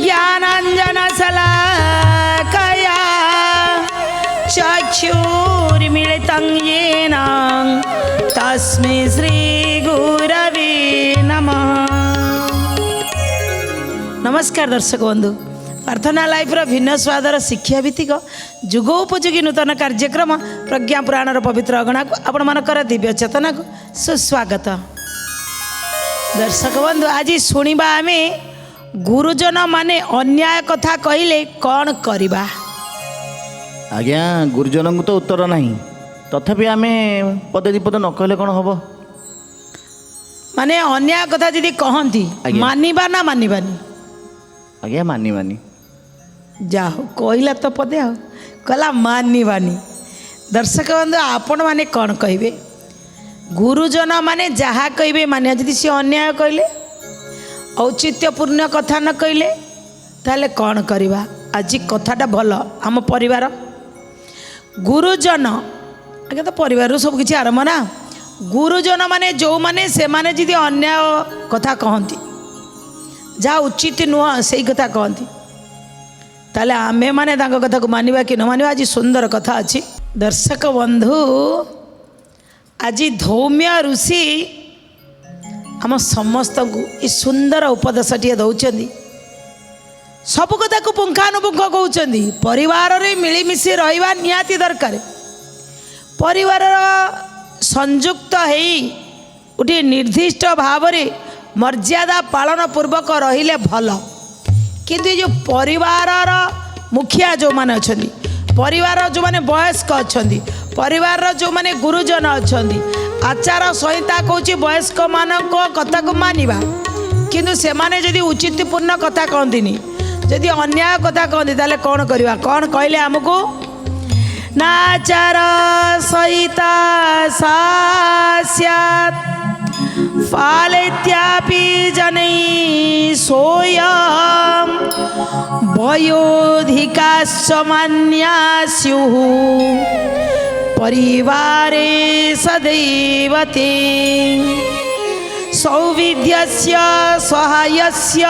ज्ञानाञ्जनशलाकया चक्षुर्मिलितं येन तस्मै श्रीगुरवे नमः। नमस्कार दर्शक बंधु, प्रार्थना लाइफ भिन्न स्वादर शिक्षा भित्तिक जुगोपयोगी नूतन कार्यक्रम प्रज्ञा पुराणर पवित्र अगणा को आपण मानकर दिव्य चेतना को सुस्वागत। दर्शक बंधु, आज शुणा आम गुरुजन माने अन्याय कथा कहले कौन करवा। आज्ञा गुरुजन को तो उत्तर नहीं, तथापि आम पदे दीपद न कहले कौन हम माने अन्याय कथा जी कहती मानिबा ना मानिबानी। आज्ञा मानी मानी जाओ कहला तो पदे आ कहला मानिबानी। दर्शक बंधु, आपण माने कौन कहे गुरुजन माने जहाँ कहे मानिया। यदि सी अन्याय कहले औचित्यपूर्ण कथा न कहले ताले कौन करवा। आज कथाटा भल आम परिवार गुरुजन आगे तो परिवार सब किसी आरंभ ना। गुरुजन माने जो माने से माने जी अन्याय कथा कहती जहाँ उचित नुह से कथा कहती ताले आमे माने तांको कथा को मानिबा कि न मानिबा। आज सुंदर कथा अच्छी दर्शक बंधु। आज धौम्य ऋषि आम समस्त को ये सुंदर उपदेशटिए दौरान सब कथा को पुंखानुपुंख कहते परिवार रे मिलीमिशी रहिबा निहाती दरकार। परिवार संयुक्त होई गोटे निर्दिष्ट भाव में मर्यादा पालन पूर्वक रहिले भल। किंतु जो परिवार मुखिया जो माने अछंदी, परिवार जो माने वयस्क अछंदी, परिवार जो माने गुरुजन अछंदी, आचार संहिता कहूँ वयस्क मान कथा को मानिबा। किंतु से माने जदि उचितपूर्ण कथा कहती जदि अन्याय कथा कहती ताले कौन करवा। कौन कहले आमको नाचार संहिता सास्यात् फालेत्यापि जनै सोयं वयोधिकाश्च मान्या स्युः परिवारे सदैव ते सौविध्यस्य सहायस्य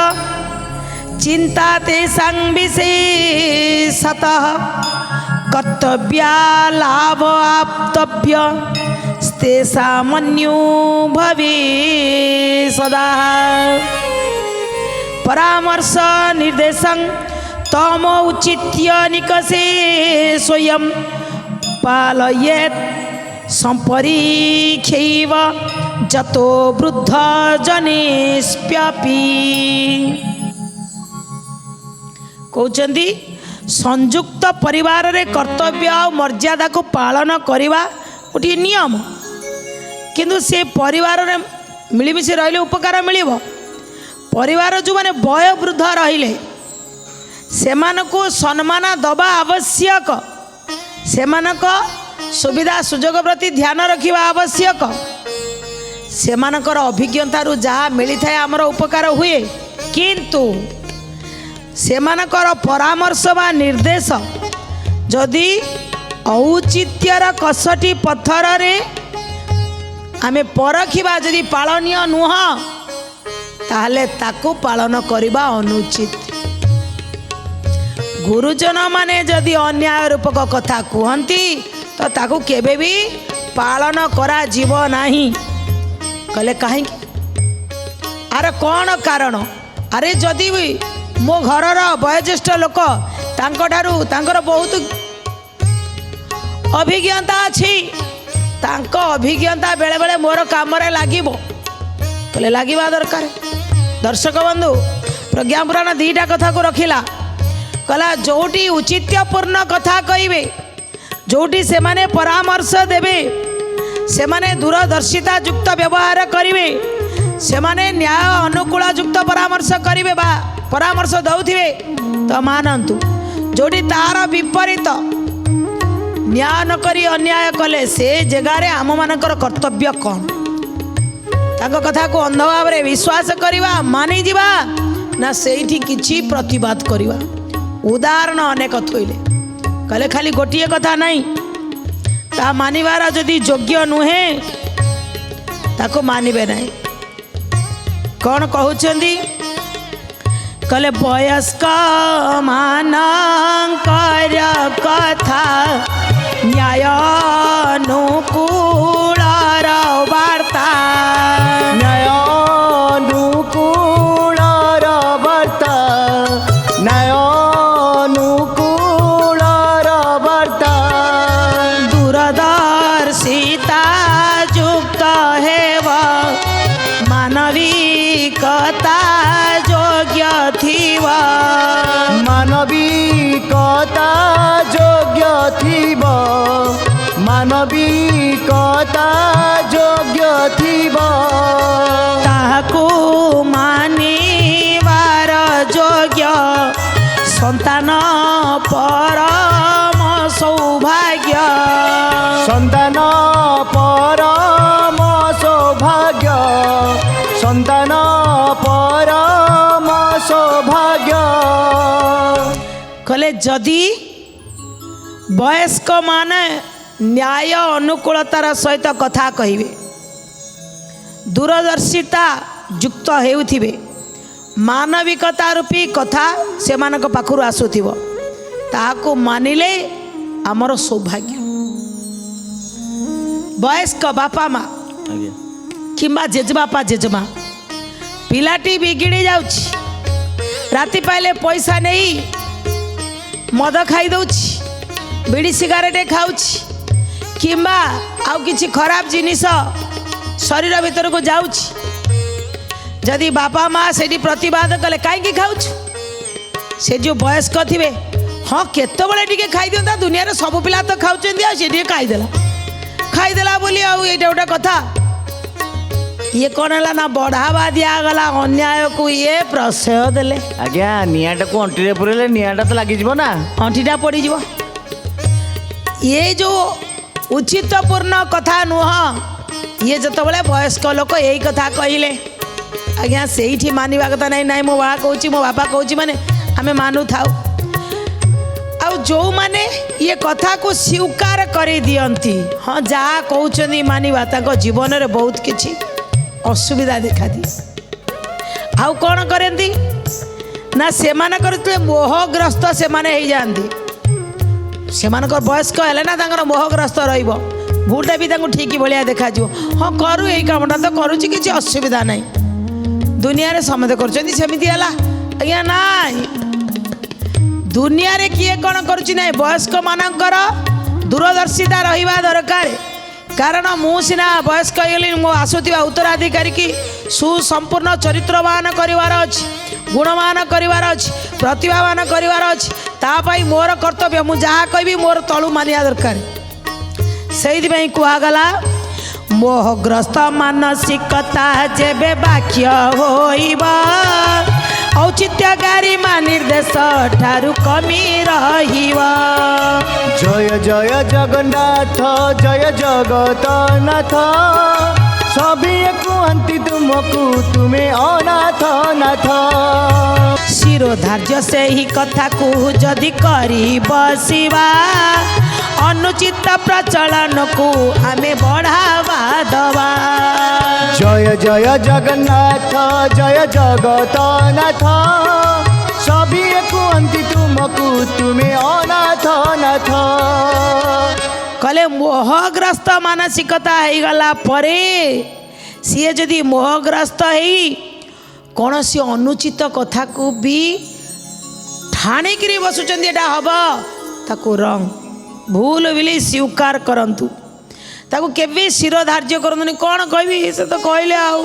चिंता तेषां विशेषतः कर्तव्या लाभ आप्तव्य तेषामन्यो भवे सदा परामर्श निर्देशं तम उचित्य निकषे स्वयं पालयेत् संपरीक्षैव जतो वृद्ध जनेष्प्यपि। कहते संयुक्त परिवार रे कर्तव्य और मर्यादा को पालन करवा गोटे नियम। किंतु से परिवार रे मिलीमिशी रहिले उपकार मिलिबो। परिवार जो माने वयोवृद्ध रहिले सेमानको सम्मान दबा आवश्यक, सेमानक सुविधा सुजोग प्रति ध्यान रखिबा आवश्यक। सेमानकर अभिज्ञता रु जहाँ मिली थाए आमर उपकार हुए। किंतु सेमानकर परामर्श बा निर्देश जदि औचित्यर कसटी पत्थर रे आमे परखिबा जदि पालनीय नुह ताहले ताको पालन करिबा अनुचित। गुरुजन माने जदि अन्याय रूपक कथा कहती तो ताको केबे भी पालन करा जीव नाही। कहले कहीं अरे कौन कारण। अरे जदि भी मो घरर वयोज्येष्ठ लोक तांकर बहुत अभिज्ञता अच्छी, तांको अभिज्ञता बेले बेले मोर काम रे लागिबो। कहले लागिबा दरकार। दर्शक बंधु, प्रज्ञा पुराण दीटा कथा को रखिला। कहला जोटी उचित्यपूर्ण कथा कहिबे, जोटी से माने परामर्श देबे, से माने दूरदर्शिता युक्त व्यवहार करिवे, से माने न्याय अनुकूल युक्त परामर्श करिवे बा परामर्श दौथिबे तो मानतु। जोटी तार विपरीत न्याय न करी अन्याय कले से जगार आम मानकर कर्तव्य कौन। तांको कथा को अंध भाव में विश्वास करिवा मानि जीवा ना सेठी किछि प्रतिवाद करिवा। उदाहरण अनेक थोइले कहले खाली गोटिए कथा नहीं ता मानिबार जदि योग्य नुहे ताको मानिबे नहीं। कौन कहउछंदी कहले वयस्क मानकर कथा न्याय अनुकूलर वार्ता न्यायानुकूलर वार्ता न्यायानुकूलर वार्ता दूरदर्शिता युक्त हेव मानविकता योग्य थिव मानविकता योग्य थिब मानविकता योग्य थिब ताहाकु मानिबार योग्य सन्तान परम सौभाग्य सन्तान परम सौभाग्य सन्तान परम सौभाग्य कहले जदि वयस्क माने न्याय अनुकूलतार सहित कथा कहिबे दूरदर्शिता युक्त हेउथिबे मानविकता रूपी कथा सेमानक पाखरु आसुथिबो ताहाकु मानिले आमर सौभाग्य वयस्क बापा माँ आज्ञा किंबा जेजेबापा जेजेमा पिलाटी बिगिड़ी जाउछि राति पाइले पैसा नहीं मद खाई दउछि बीड़ी सिगारेट खाउछि किंबा आउ किछि खराब जिनिस शरीर भीतर को जाउछि जदि बापा माँ सेठी प्रतिवाद कले काईकि खाउछु से जो वयस्क थिबे हाँ केतबेले टिके खाई दियंता दुनिया रे सब पिला तो खाउछन्ती आ से टिके खाईदेला बोली आउ एटा गोटा कथा ये कौन है ना बढ़ावा दिगला अन्याय को ये प्रश्रय देले आज्ञा निआटा को अंटीरे पुरेले निआटा तो लागि जिवो ना अंटीटा पड़ी जीव ये जो उचितपूर्ण कथा नुह ये जतबले वयस्क लोक यही कथा कहले आज्ञा से मानिबा कथा नहीं नाई मो बा कहूँ मो बापा कहूँ माने आमे मानु थाउ आउ जो माने ये कथा को स्वीकार कर दियंती हाँ जहाँ कहउछनी मानिबा ताको जीवन रे बहुत किछि असुविधा देखा दी आउ कौन करती ना सेमान करते मोहग्रस्त से माने हो जाती सेमानकर वयस्क हेले ना तांकर मोहग्रस्त रहिबो भूलटा भी तांको ठीक भलिया देखा जो हाँ करू यही कामटा तो करुच्ची किसी असुविधा नहीं दुनिया रे समझ करछन्ती सेमिति हला आज्ञा नाई दुनिया रे किए कौन करुच्ची नाई वयस्क मानकर दूरदर्शिता रहिबा दरकार कारण मु सिना वयस्क गली मो आसुवा उत्तराधिकारी की सुसंपूर्ण चरित्रवान करिवार अछि गुणवान करिवार अछि प्रतिभावान करिवार अछि तापाई मोर कर्तव्य मु जहाँ कहबी मोर तलु मानिया दरकार से कहगला मोहग्रस्त मानसिकता जेबे बाक्य होइबा औचित्यकारी मा निर्देश ठारू कमी रहिबा जय जय जगन्नाथ जय जगतनाथ सभी कहती तुमको तुम्हें अनाथ नाथ शिरोधार्य से ही कथा को जदि करी बसिबा अनुचित प्रचलन को आमे बढ़ावा दवा जय जय जगन्नाथ जय जगतनाथ सभी कहती तुमको तुम्हें अनाथ नाथ कले मोहग्रस्त मानसिकता हो गला परे सी जदि मोहग्रस्त है कौन सी अनुचित कथा को भी ठाणिकी बसुचंदी एटा हम ताकू रंग भूल बिली स्वीकार करंतु ताकू केवे शिर धार्य करंतुनी कौन कहबी से तो कहले आउ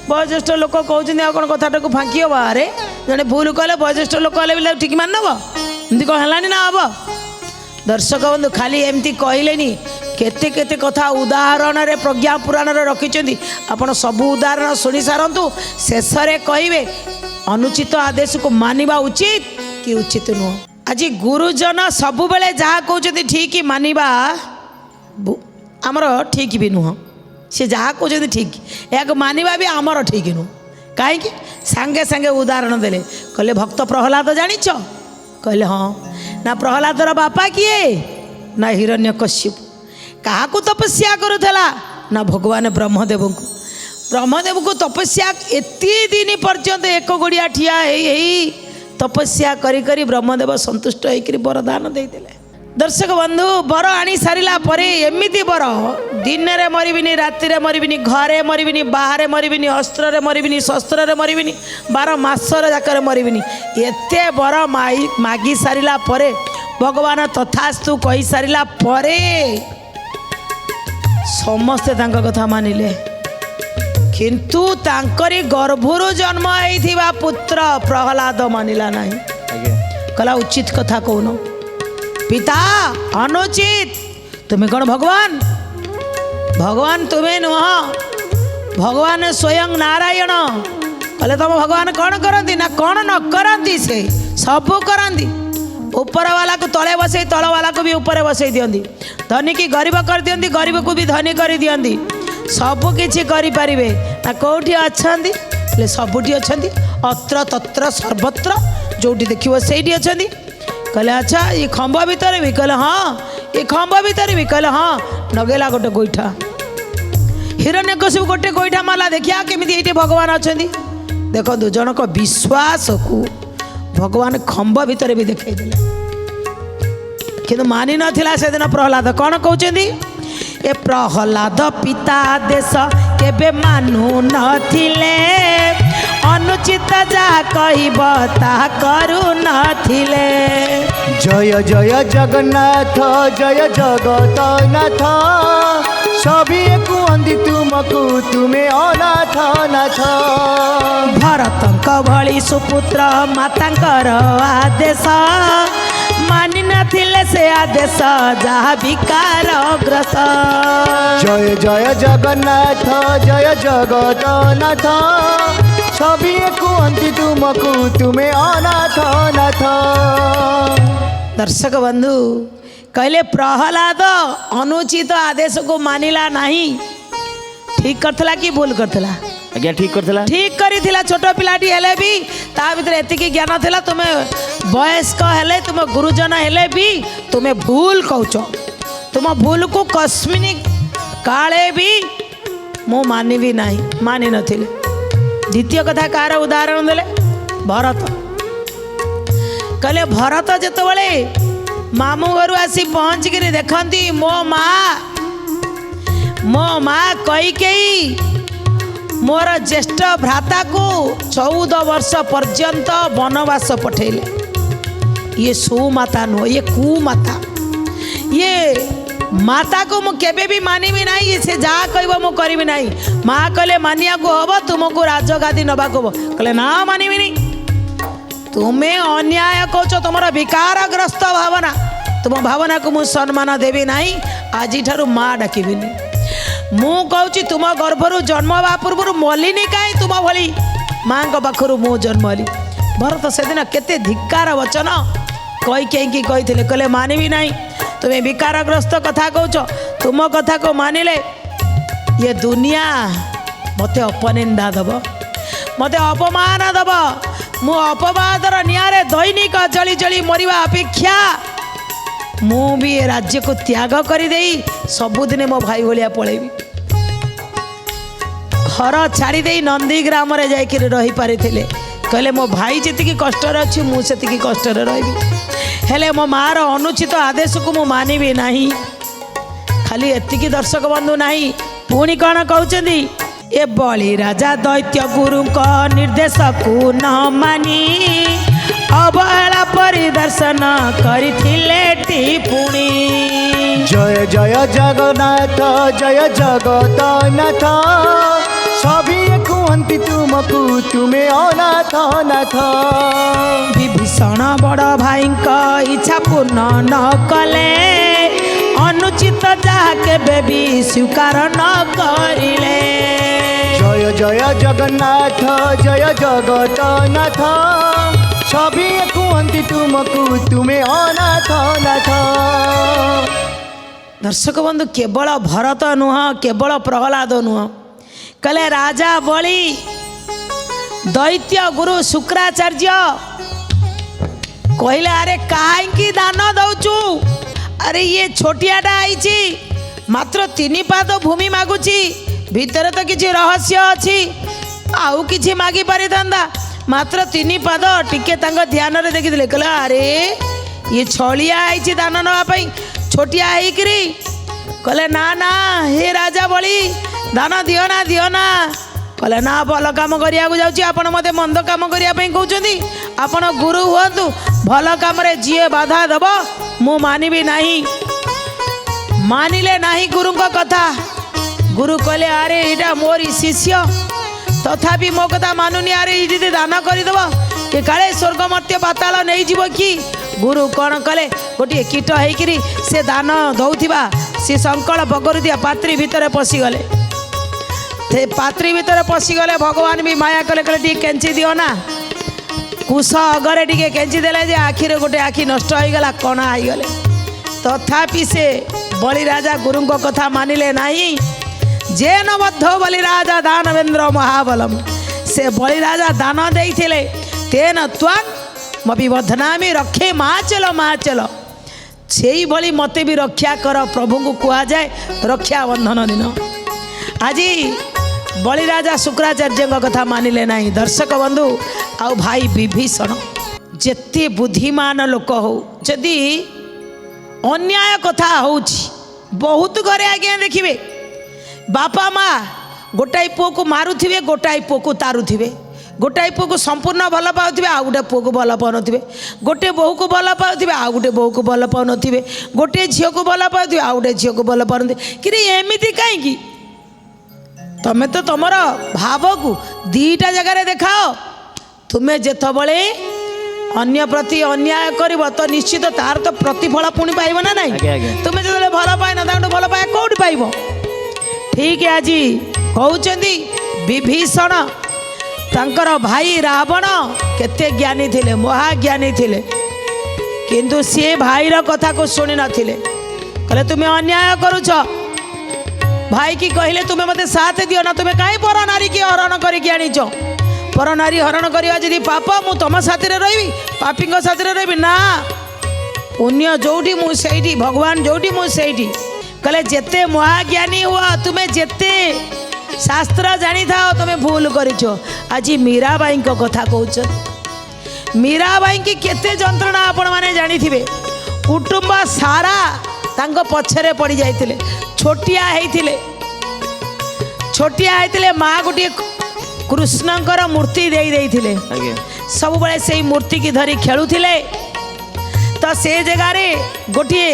वयोज्येष्ठ लोक कहउछन्ती आ कोन कथाटा को फांकी हबा रे जने भूल कहले वयोज्येष्ठ लोक कहले बिले ठीक मान नब एमती कह हेलानी ना हब दर्शक बंधु खाली एमती कहलेनी केते केते कथा उदाहरण रे प्रज्ञा पुराण रे रखिचंती आपण सब उदाहरण सुनी सारंतु शेष रे कहिबे अनुचित आदेश को मानिबा उचित कि उचित नुह आज गुरुजन सब बेले जहाँ कहते ठीक मानिबा आमर ठीक भी नुह सी जहाँ कहते ठीक या मानिबा भी आमर ठीक नुह कहीं सांगे सांगे उदाहरण देले कहले भक्त प्रहलाद जानिच कहले हाँ ना प्रहलादर बापा किए ना हिरण्यकश्यप क्या तपस्या करुला ना भगवान ब्रह्मदेव को ब्रह्मदेव को तपस्या एति दिन पर्यंत एक गोड़िया ठिया तपस्या करी करी ब्रह्मदेव संतुष्ट होकर वरदान देते। दर्शक बंधु वर आनी सारा पर एमती वर दिन में मरबिनी राति में मरबिनी घरे मरबिनी बाहर मरबिनी अस्त्र मरबिनी शस्त्र मरबिनी 12 मास जाक मरबिनी एते वर मागी सारा पर भगवान तथास्तु कही सारा पर समस्ते तांका कथा मानिले किंतु तांकरी गर्भरु जन्म होइथिबा पुत्र प्रहलाद मानिला नहीं। कला उचित कथा कौन पिता अनुचित तुम्हें कौन भगवान भगवान तुम्हें नुह भगवान स्वयं नारायण कहले तुम भगवान कौन करती ना कौन न करती से सब करती ऊपर वाला को तले बसई तल वाला को भी ऊपर बसई दियंती धनी की गरीब कर दियंती गरीब को भी धनी कर दियंती सब किछि करि परिबे ना कोठी अछंती ले सबुठी अछंती अत्र तत्र सर्वत्र जोटी देखिबो सेठी अछंती कहले अच्छा ये खंबा भीतर भी कहले हाँ ये खंबा भीतर भी कहले हाँ नगेला गोटे गोईठा हिरण्यकशिपु गोटे गोईठा माला देखिया केमिति एठी भगवान अछंती देखो दु जनक विश्वास को भगवान खंबा भीतर भी देखै देले किंतु मानि नथिला से दिन प्रहलाद कौन कहउचंदी ए प्रहलाद पिता देश केबे मानु नथिले अनुचित जा कहब ता करू नथिले। जय जय जगन्नाथ जय जगतनाथ सभी कुहंती तुमको तुम्हें अनाथ नाथ भरतंक भली सुपुत्र मातांकर आदेश मानि नथिले से आदेश जहा विकार ग्रस। जय जय जगन्नाथ जय जगतनाथ सभी कुहंती तुमको तुम्हें अनाथ नाथ। दर्शक बंधु कहले प्रहलाद अनुचित आदेश को मानिला नहीं ठीक करथला कि भूल करथला आज्ञा ठीक करथला ठीक करिथिला छोट पिलाटी हेले भी ता भीतर एतिकी ज्ञान थिला तुमे वयस्क हेले तुम गुरुजन हेले भी तुमे भूल कहउछ तुम भूल को कस्मिनी काले भी मु मानिबी नहीं मानि नथिले। द्वितीय कथा कार उदाहरण देले भरत कहले भरत जेतबेले मामू घर आसी पहुँच कर देखती मो माँ कई मोर ज्येष्ठ भ्राता को 14 वर्ष पर्यंत वनवास पठेले ये सुमाता नुह ये कुमाता ये माता को मु केबे भी मानिबी नहीं ये से जहाँ कहब मु करिबी नहीं। माँ कहले मानिया को हम तुमको राजगादी नबा को कहले ना मानिबी नहीं तुम्हें अन्याय कौच तुम विकारग्रस्त भावना तुम भावना को मुझे सम्मान देवी नहीं आज ठारू माँ डाकिबिनी मु कहूँ तुम गर्भरु जन्म हवा पूर्व मलिनी कहीं तुम भली माँ पाखर मु जन्म हली। भरत से दिन केते धिक्कार वचन कही कहले मानिबी नहीं तुम्हें विकारग्रस्त कथा कौच तुम कथा को मानिले ये दुनिया मते अपनिंदा दब मते अपमान दब मु अपवादर नियारे दैनिक जली जली मरिबा अपेक्षा मु भी ए राज्य को त्याग कर दे सबुदिने मो भाई भलिया पळेबी घर छाड़ी दे नंदी ग्राम रे जाइकिर रही पारिथिले कहले मो भाई जेतिकी कष्ट अच्छी मु सेतिकी कष्ट रही हेले मो मार अनुचित आदेश को मु मानिबी नहीं। खाली एतिकी दर्शक बंधु नहीं पुणी कौन कहउचंदी ए बलि राजा दैत्य गुरु निर्देश को न मानी अवहेला परिदर्शन करथिले टिपुणी। जय जय जगन्नाथ जय जगतनाथ सभी कुहंती तुमको तुम्हें अनाथ नाथ। विभीषण बड़ भाई इच्छा पूर्ण न कले अनुचित जहा केबे भी स्वीकार न करिले। जय जय जगन्नाथ जय जगतनाथ सभी कुहंती तुमको तुम्हें अनाथ नाथ। दर्शक बंधु केवल भरत नुह केवल प्रहलाद नुह कहले राजा बलि दैत्य गुरु शुक्राचार्य कहले अरे कहीं दान दौचु अरे ये छोटियाटा आई मात्र 3 पाद भूमि मागुची ଭିତରେ ତ କିଛି ରହସ୍ୟ ଅଛି, ଆଉ କିଛି ମାଗି ପାରିଥାନ୍ତା। ମାତ୍ର 3 ପାଦ ଟିକେ ତାଙ୍କ ଧ୍ୟାନରେ ଦେଖିଥିଲେ, କହିଲେ ଆରେ ଇଏ ଛଳିଆ ହେଇଛି ଦାନ ନେବା ପାଇଁ, ଛୋଟିଆ ହେଇକିରି। କହିଲେ ନା ନା ହେ ରାଜା ବଳି, ଦାନ ଦିଅ ନା ଦିଅ ନା। କହିଲେ ନା, ଭଲ କାମ କରିବାକୁ ଯାଉଛି, ଆପଣ ମୋତେ ମନ୍ଦ କାମ କରିବା ପାଇଁ କହୁଛନ୍ତି। ଆପଣ ଗୁରୁ ହୁଅନ୍ତୁ, ଭଲ କାମରେ ଯିଏ ବାଧା ଦେବ ମୁଁ ମାନିବି ନାହିଁ। ମାନିଲେ ନାହିଁ ଗୁରୁଙ୍କ କଥା। ଗୁରୁ କହିଲେ ଆରେ ଏଇଟା ମୋରି ଶିଷ୍ୟ, ତଥାପି ମୋ କଥା ମାନୁନି, ଆରେ ଯଦି ଦାନ କରିଦେବ ଏ କାଳେ ସ୍ୱର୍ଗ ମର୍ତ୍ତ୍ୟ ପାତାଳ ନେଇଯିବ କି। ଗୁରୁ କ'ଣ କଲେ, ଗୋଟିଏ କୀଟ ହେଇକିରି ସେ ଦାନ ଦେଉଥିବା ସେ ସଂକଳ୍ପ କରୁଥିବା ପାତ୍ରୀ ଭିତରେ ପଶିଗଲେ। ସେ ପାତ୍ରୀ ଭିତରେ ପଶିଗଲେ, ଭଗବାନ ବି ମାୟା କଲେ, କହିଲେ ଟିକେ କେଞ୍ଚି ଦିଅ ନା। କୁଶ ଅଗରେ ଟିକେ କେଞ୍ଚି ଦେଲେ ଯେ ଆଖିରେ ଗୋଟେ ଆଖି ନଷ୍ଟ ହୋଇଗଲା, କଣା ହେଇଗଲେ। ତଥାପି ସେ ବଳିରାଜା ଗୁରୁଙ୍କ କଥା ମାନିଲେ ନାହିଁ। ଯେ ନ ବଦ୍ଧ ବଳିରାଜା ଦାନବେନ୍ଦ୍ର ମହାବଲମ। ସେ ବଳିରାଜା ଦାନ ଦେଇଥିଲେ, ତେନ ତ୍ୱାଂ ମବିବଧନାମି ରକ୍ଷେ ମାଚଲ ମାଚଲ। ସେଇଭଳି ମୋତେ ବି ରକ୍ଷା କର, ପ୍ରଭୁଙ୍କୁ କୁହାଯାଏ ରକ୍ଷାବନ୍ଧନ ଦିନ। ଆଜି ବଳିରାଜା ଶୁକ୍ରାଚାର୍ଯ୍ୟଙ୍କ କଥା ମାନିଲେ ନାହିଁ। ଦର୍ଶକ ବନ୍ଧୁ ଆଉ ଭାଇ ବିଭୀଷଣ, ଯେତେ ବୁଦ୍ଧିମାନ ଲୋକ ହଉ, ଯଦି ଅନ୍ୟାୟ କଥା ହେଉଛି, ବହୁତ ଘରେ ଆଜ୍ଞା ଦେଖିବେ ବାପା ମା ଗୋଟାଏ ପୁଅକୁ ମାରୁଥିବେ, ଗୋଟାଏ ପୁଅକୁ ତାରୁଥିବେ, ଗୋଟାଏ ପୁଅକୁ ସମ୍ପୂର୍ଣ୍ଣ ଭଲ ପାଉଥିବେ, ଆଉ ଗୋଟେ ପୁଅକୁ ଭଲ ପାଉନଥିବେ, ଗୋଟିଏ ବୋହୂକୁ ଭଲ ପାଉଥିବେ, ଆଉ ଗୋଟେ ବୋହୂକୁ ଭଲ ପାଉନଥିବେ, ଗୋଟିଏ ଝିଅକୁ ଭଲ ପାଉଥିବେ, ଆଉ ଗୋଟେ ଝିଅକୁ ଭଲ ପାଉନଥିବେ। କିନ୍ତୁ ଏମିତି କାହିଁକି? ତମେ ତ ତମର ଭାବକୁ 2ଟା ଜାଗାରେ ଦେଖାଅ। ତୁମେ ଯେତେବେଳେ ଅନ୍ୟ ପ୍ରତି ଅନ୍ୟାୟ କରିବ ତ ନିଶ୍ଚିତ ତାର ତ ପ୍ରତିଫଳ ପୁଣି ପାଇବ ନା ନାହିଁ। ତୁମେ ଯେତେବେଳେ ଭଲ ପାଇନ, ତାଙ୍କଠୁ ଭଲ ପାଇବା କେଉଁଠି ପାଇବ? ଠିକ୍ ଆଜି କହୁଛନ୍ତି ବିଭୀଷଣ ତାଙ୍କର ଭାଇ ରାବଣ କେତେ ଜ୍ଞାନୀ ଥିଲେ, ମହାଜ୍ଞାନୀ ଥିଲେ, କିନ୍ତୁ ସିଏ ଭାଇର କଥାକୁ ଶୁଣି ନଥିଲେ। କହିଲେ ତୁମେ ଅନ୍ୟାୟ କରୁଛ। ଭାଇ କି କହିଲେ ତୁମେ ମୋତେ ସାଥ ଦିଅ ନା, ତୁମେ କାହିଁ ପର ନାରୀ କି ହରଣ କରିକି ଆଣିଛ? ପର ନାରୀ ହରଣ କରିବା ଯଦି ପାପ, ମୁଁ ତମ ସାଥିରେ ରହିବି, ପାପୀଙ୍କ ସାଥିରେ ରହିବି ନା। ପୁଣ୍ୟ ଯୋଉଠି ମୁଁ ସେଇଠି, ଭଗବାନ ଯୋଉଠି ମୁଁ ସେଇଠି। କହିଲେ ଯେତେ ମହାଜ୍ଞାନୀ ହୁଅ, ତୁମେ ଯେତେ ଶାସ୍ତ୍ର ଜାଣିଥାଅ, ତୁମେ ଭୁଲ କରିଛ। ଆଜି ମୀରାବାଇଙ୍କ କଥା କହୁଛ। ମୀରାବାଇକି କେତେ ଯନ୍ତ୍ରଣା ଆପଣମାନେ ଜାଣିଥିବେ। କୁଟୁମ୍ବ ସାରା ତାଙ୍କ ପଛରେ ପଡ଼ି ଯାଇଥିଲେ। ଛୋଟିଆ ହେଇଥିଲେ, ମା ଗୋଟିଏ କୃଷ୍ଣଙ୍କର ମୂର୍ତ୍ତି ଦେଇଥିଲେ। ସବୁବେଳେ ସେଇ ମୂର୍ତ୍ତି କି ଧରି ଖେଳୁଥିଲେ। ତ ସେ ଜାଗାରେ ଗୋଟିଏ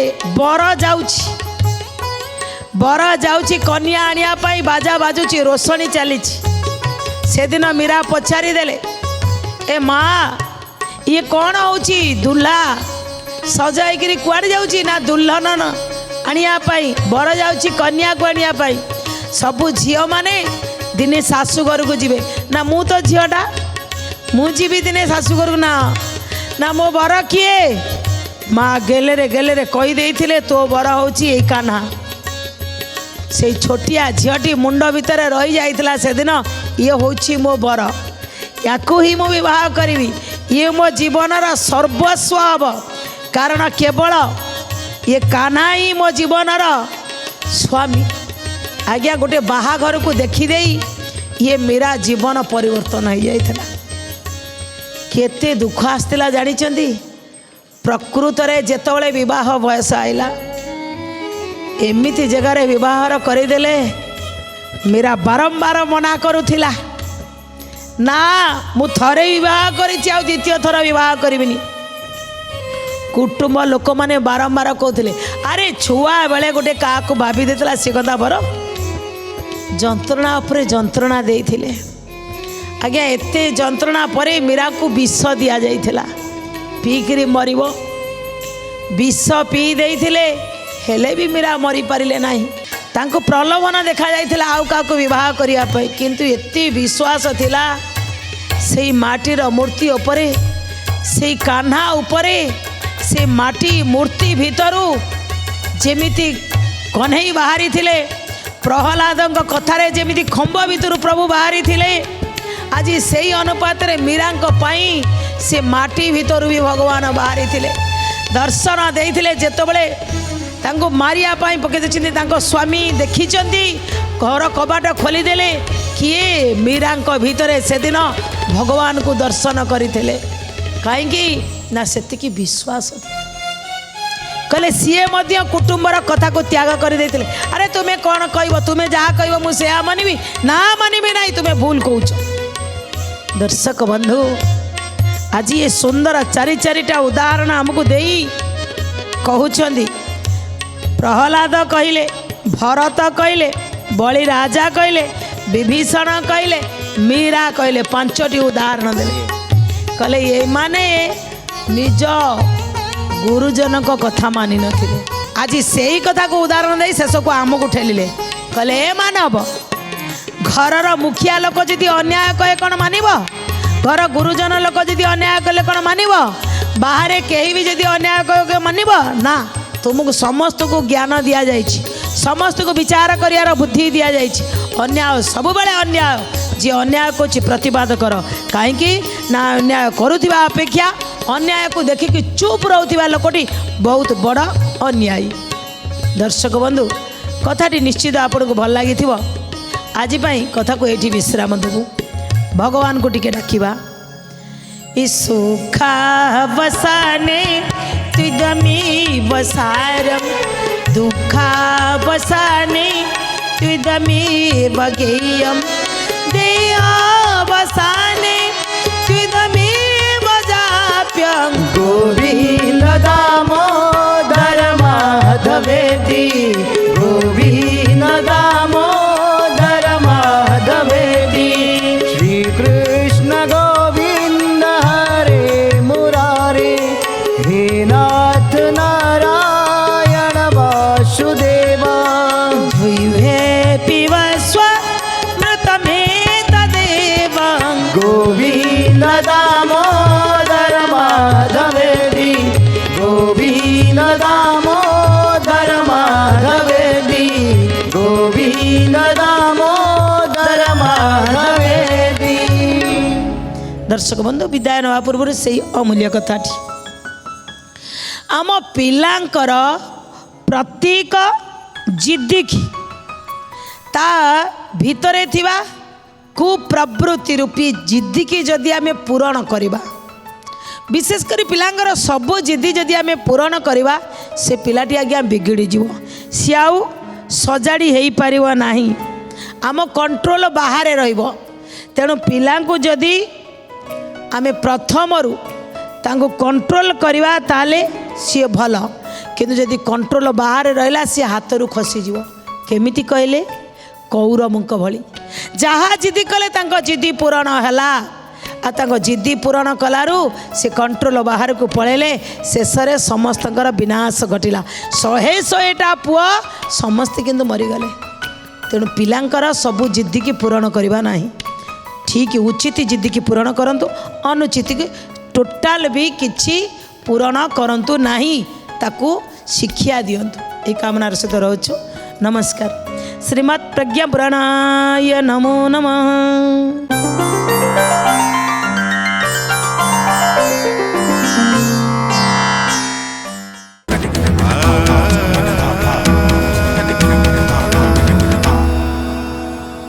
ବର ଯାଉଛି କନ୍ୟା ଆଣିବା ପାଇଁ, ବାଜା ବାଜୁଛି, ରୋଷଣୀ ଚାଲିଛି। ସେଦିନ ମୀରା ପଚାରି ଦେଲେ, ଏ ମା ଇଏ କ'ଣ ହେଉଛି? ଦୁଲ୍ହା ସଜାଇକିରି କୁଆଡ଼େ ଯାଉଛି? ନା ଦୁଲ୍ହନ ଆଣିବା ପାଇଁ, ବର ଯାଉଛି କନ୍ୟାକୁ ଆଣିବା ପାଇଁ। ସବୁ ଝିଅମାନେ ଦିନେ ଶାଶୁ ଘରକୁ ଯିବେ। ନା ମୁଁ ତ ଝିଅଟା, ମୁଁ ଯିବି ଦିନେ ଶାଶୁ ଘରକୁ। ନା ମୋ ବର କିଏ? ମା ଗେଲେରେ କହିଦେଇଥିଲେ, ତୋ ବର ହେଉଛି ଏଇ କାହ୍ନା। ସେଇ ଛୋଟିଆ ଝିଅଟି ମୁଣ୍ଡ ଭିତରେ ରହିଯାଇଥିଲା ସେଦିନ, ଇଏ ହେଉଛି ମୋ ବର, ୟାକୁ ହିଁ ମୁଁ ବିବାହ କରିବି, ଇଏ ମୋ ଜୀବନର ସର୍ବସ୍ୱ ହେବ। କାରଣ କେବଳ ଇଏ କାହ୍ନା ହିଁ ମୋ ଜୀବନର ସ୍ୱାମୀ। ଆଜ୍ଞା ଗୋଟେ ବାହାଘରକୁ ଦେଖିଦେଇ ଇଏ ମୀରା ଜୀବନ ପରିବର୍ତ୍ତନ ହୋଇଯାଇଥିଲା। କେତେ ଦୁଃଖ ଆସିଥିଲା ଜାଣିଛନ୍ତି? ପ୍ରକୃତରେ ଯେତେବେଳେ ବିବାହ ବୟସ ଆଇଲା, ଏମିତି ଜାଗାରେ ବିବାହର କରିଦେଲେ। ମୀରା ବାରମ୍ବାର ମନା କରୁଥିଲା, ନା ମୁଁ ଥରେ ବିବାହ କରିଛି, ଆଉ ଦ୍ୱିତୀୟ ଥର ବିବାହ କରିବିନି। କୁଟୁମ୍ବ ଲୋକମାନେ ବାରମ୍ବାର କହୁଥିଲେ, ଆରେ ଛୁଆ ବେଳେ ଗୋଟେ କାହାକୁ ଭାବି ଦେଇଥିଲା, ସେ କଥା ବର ଯନ୍ତ୍ରଣା ଉପରେ ଯନ୍ତ୍ରଣା ଦେଇଥିଲେ। ଆଜ୍ଞା ଏତେ ଯନ୍ତ୍ରଣା ପରେ ମୀରାକୁ ବିଷ ଦିଆଯାଇଥିଲା, ପିଇକିରି ମରିବ। ବିଷ ପିଇ ଦେଇଥିଲେ, ହେଲେ ବି ମୀରା ମରିପାରିଲେ ନାହିଁ। ତାଙ୍କୁ ପ୍ରଲୋଭନ ଦେଖାଯାଇଥିଲା ଆଉ କାହାକୁ ବିବାହ କରିବା ପାଇଁ, କିନ୍ତୁ ଏତେ ବିଶ୍ୱାସ ଥିଲା ସେଇ ମାଟିର ମୂର୍ତ୍ତି ଉପରେ, ସେଇ କାହ୍ନା ଉପରେ। ସେ ମାଟି ମୂର୍ତ୍ତି ଭିତରୁ ଯେମିତି କହ୍ନେଇ ବାହାରିଥିଲେ, ପ୍ରହ୍ଲାଦଙ୍କ କଥାରେ ଯେମିତି ଖମ୍ବ ଭିତରୁ ପ୍ରଭୁ ବାହାରିଥିଲେ, ଆଜି ସେଇ ଅନୁପାତରେ ମୀରାଙ୍କ ପାଇଁ ସେ ମାଟି ଭିତରୁ ବି ଭଗବାନ ବାହାରିଥିଲେ, ଦର୍ଶନ ଦେଇଥିଲେ। ଯେତେବେଳେ ତାଙ୍କୁ ମାରିବା ପାଇଁ ପକାଇ ଦେଇଛନ୍ତି, ତାଙ୍କ ସ୍ୱାମୀ ଦେଖିଛନ୍ତି घर कबाट खोलीदेले किए मीरांक भितरे से दिन भगवान को दर्शन करते कहीं ना सेतिकी विश्वास कहले सीए मध्य कुटुंबर कथा को त्याग कर देते अरे तुम्हें कौन कह तुम्हें जहाँ कह मुझे मानवी ना मानवी ना तुम्हें भूल कौच। दर्शक बंधु आज ये सुंदर चारि चारिटा उदाहरण आमको दे कहते प्रहलाद कहले भरत कहले बलि राजा कहले विभीषण कहले मीरा कहले पांचटी उदाहरण देले कहले ये माने निज गुरुजन को कथा मानि नथिले आज से ही कथा को उदाहरण दे शेष को आमको ठेलिले कहले ए मानव घरर मुखिया लोक जदि अन्याय कहे कौन मानिब घर गुरुजन लोक जदि अन्याय कले कौन मानिब बाहर कहीं भी जदि अन्याय कहे मानिब ना तुमको समस्त को ज्ञान दि जाए समस्त को विचार कर बुद्धि दि जाए अन्याय सब बेले अन्याय जी अन्याय को प्रतिवाद कर कहीं ना अन्याय करुवा अपेक्षा अन्याय को देखिक चुप रोकवा लोकटी बहुत बड़ अन्यायी। दर्शक बंधु कथाटी निश्चित आपन को भल लगी आज कथा को ये विश्राम देवु भगवान को टिके डाकिबा सुखा बसाने तुदमी बसारम दुखा बसाने तुदमी बगेयम देया बसाने तुदमी बजाप्यं गोविंद दामोदर माधवेति गोविंद दामोदर माधवेति श्री कृष्ण गोविंद हरे मुरारे हे नाथ नारायण वासुदेवा द्विभे पिबस्व मृतमेतदेवं गोविंद दामोदर माधवेति गोविंद दामोदर माधवेति गोविंद दामोदर माधवेति। दर्शक बंधु विदाय नवा पूर्व से अमूल्य कथाटी आम पिलांकर प्रत्येक जिद्दी ता भितरे थिबा कुप्रवृत्ति रूपी जिद्दी की जदि आम पूरण करवा विशेषकर पिलांकर सब जिद्दी जदि आम पूरण करवा से पिलाटी आज्ञा बिगड़ी जीव सी आउ सजाड़ी हो पार नहीं आम कंट्रोल बाहर रहिबो तेणु पिलांको जदि आम प्रथमरु तांको कंट्रोल करवा ताले सी भल किंतु जदि कंट्रोल बाहर रहिला सी हाथरू खसीजिव केमिति कहले कौरवंक भली जहाँ जिद्दी कले तांको जिद्दी पूरण हैला आ तांको जिद्दी पूरण कलारू से कंट्रोल बाहर को पळेले शेषरे समस्तकर विनाश घटिला 100टा पुआ समस्त किंतु मरीगले तेणु पिलांकर सबू जिद्दी की पूरण करवा नहीं ठीक उचित जिद्दी की पूरण करंतु अनुचित की टोटाल भी किछि पूरण करंतु नहीं ताकू शिक्षा दियंतु ए कामनार सहित रहूछु। नमस्कार। श्रीमद् प्रज्ञा पुराणाय नमो नमः।